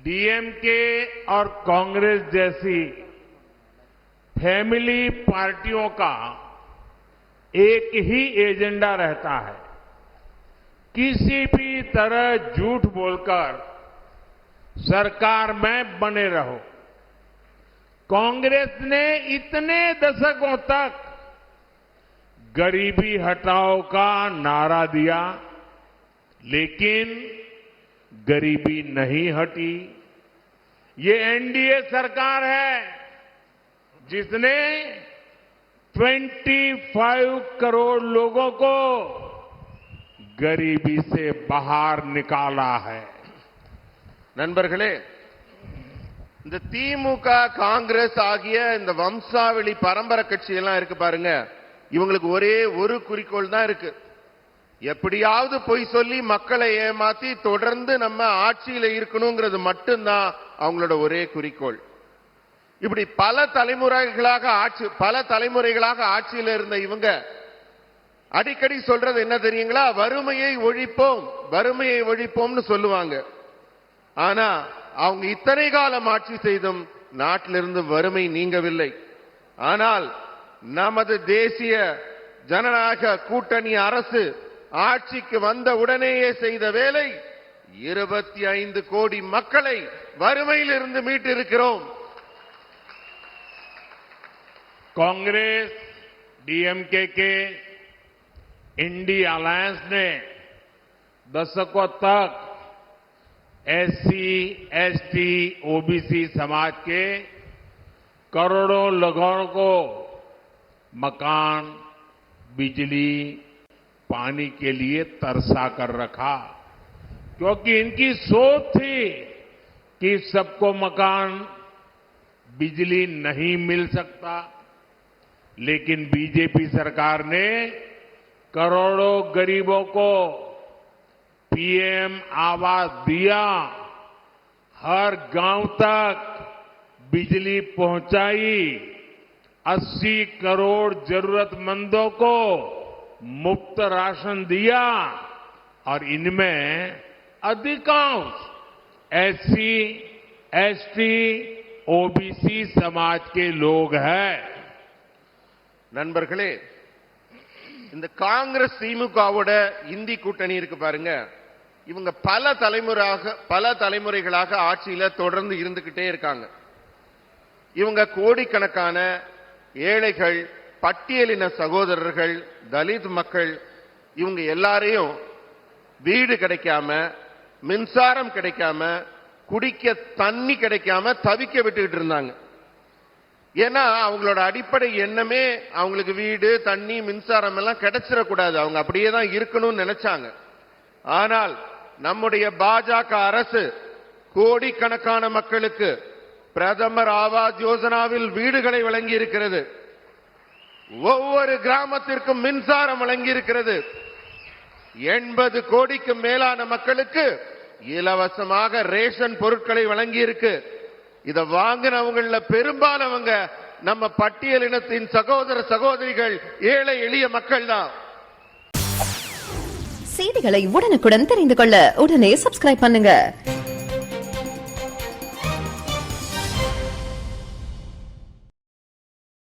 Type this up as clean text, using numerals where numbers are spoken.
DMK और कांग्रेस जैसी family पार्टियों का एक ही एजेंडा रहता है, किसी भी तरह झूठ बोलकर सरकार में बने रहो। कांग्रेस ने इतने दशकों तक गरीबी हटाओ का नारा दिया, लेकिन गरीबी नहीं हटी। ये एनडीए सरकार है जिसने 25 करोड़ लोगों को गरीबी से बाहर निकाला है। நண்பர்களே, இந்த திமுக காங்கிரஸ் ஆகிய இந்த வம்சாவளி பரம்பரை கட்சி எல்லாம் இருக்கு பாருங்க, இவங்களுக்கு ஒரே ஒரு குறிக்கோள் தான் இருக்கு. எப்படியாவது பொய் சொல்லி மக்களை ஏமாத்தி தொடர்ந்து நம்ம ஆட்சியில இருக்கணுங்கிறது மட்டும்தான் அவங்களோட ஒரே குறிக்கோள். இப்படி பல தலைமுறைகளாக ஆட்சியில இருந்த இவங்க அடிக்கடி சொல்றது என்ன தெரியுங்களா? வறுமையை ஒழிப்போம், வறுமையை ஒழிப்போம்னு சொல்லுவாங்க. ஆனா அவங்க இத்தனை காலம் ஆட்சி செய்தும் நாட்டிலிருந்து வறுமை நீங்கவில்லை. ஆனால் நமது தேசிய ஜனநாயக கூட்டணி அரசு ஆட்சிக்கு வந்த உடனேயே செய்த வேலை 25 கோடி மக்களை வறுமையிலிருந்து மீட்டிருக்கிறோம். कांग्रेस डीएमके के इंडी अलायंस ने दशकों तक एससी, एसटी, ओबीसी समाज के करोड़ों लोगों को मकान, बिजली, पानी के लिए तरसा कर रखा, क्योंकि इनकी सोच थी कि सबको मकान, बिजली नहीं मिल सकता। लेकिन बीजेपी सरकार ने करोड़ों गरीबों को पीएम आवास दिया, हर गांव तक बिजली पहुंचाई, 80 करोड़ जरूरतमंदों को मुफ्त राशन दिया और इनमें अधिकांश एससी, एसटी, ओबीसी समाज के लोग हैं। நண்பர்களே, இந்த காங்கிரஸ் திமுகவோட இந்தி கூட்டணி இருக்கு பாருங்க, இவங்க பல தலைமுறைகளாக ஆட்சியில தொடர்ந்து இருந்துகிட்டே இருக்காங்க. இவங்க கோடிக்கணக்கான ஏழைகள், பட்டியலின சகோதரர்கள், தலித் மக்கள், இவங்க எல்லாரையும் வீடு கிடைக்காம, மின்சாரம் கிடைக்காம, குடிக்க தண்ணி கிடைக்காம தவிக்க விட்டுக்கிட்டு இருந்தாங்க. ஏன்னா அவங்களோட அடிப்படை எண்ணமே அவங்களுக்கு வீடு, தண்ணி, மின்சாரம் எல்லாம் கிடைச்சிடக்கூடாது, அவங்க அப்படியே தான் இருக்கணும்னு நினைச்சாங்க. ஆனால் நம்முடைய பாஜக அரசு கோடிக்கணக்கான மக்களுக்கு பிரதமர் ஆவாஸ் யோஜனாவில் வீடுகளை வழங்கி இருக்கிறது, ஒவ்வொரு கிராமத்திற்கும் மின்சாரம் வழங்கி இருக்கிறது, 80 கோடிக்கு மேலான மக்களுக்கு இலவசமாக ரேஷன் பொருட்களை வழங்கி இருக்கு. இத வாங்கினவங்கள பெரும்பாலவங்க நம்ம பட்டியலினத்தின் சகோதர சகோதரிகள், ஏழை எளிய மக்கள் தான். செய்திகளை உடனுக்குடன் தெரிந்து கொள்ள உடனே சப்ஸ்கிரைப் பண்ணுங்க.